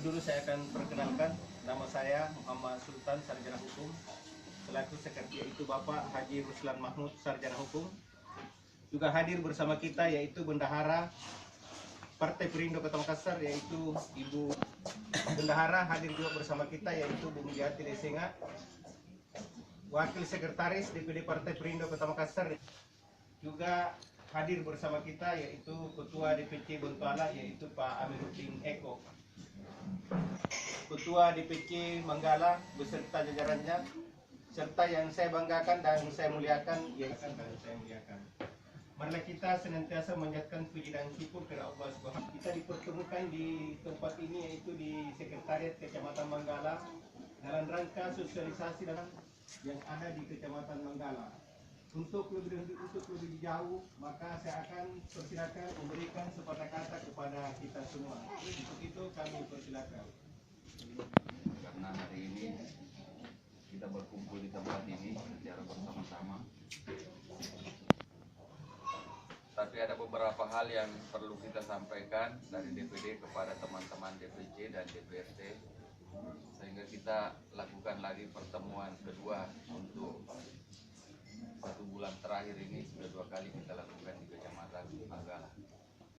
dulu saya akan perkenalkan, nama saya Muhammad Sultan, Sarjana Hukum. Selaku sekretaris yaitu Bapak Haji Ruslan Mahmud, Sarjana Hukum. Juga hadir bersama kita yaitu Bendahara Partai Perindo Kota Makassar, yaitu Ibu Bendahara. Hadir juga bersama kita yaitu Bu Mulyati Desenga, Wakil Sekretaris DPD Partai Perindo Kota Makassar. Juga hadir bersama kita yaitu Ketua DPC Bontoala yaitu Pak Amiruddin Eko, Ketua DPC Manggala beserta jajarannya, serta yang saya banggakan dan saya muliakan yaitu marilah kita senantiasa menyatakan puji dan syukur kepada Allah Subhanahu. Kita dipertemukan di tempat ini yaitu di Sekretariat Kecamatan Manggala dalam rangka sosialisasi dalam yang ada di Kecamatan Manggala. Untuk lebih jauh, maka saya akan persilakan memberikan sepatah kata kepada kita semua. Untuk itu kami persilakan. Karena hari ini kita berkumpul di tempat ini secara bersama-sama, tapi ada beberapa hal yang perlu kita sampaikan dari DPD kepada teman-teman DPC dan DPRD, sehingga kita lakukan lagi pertemuan kedua untuk 1 bulan terakhir ini. Sudah 2 kali kita lakukan di Kecamatan Manggala.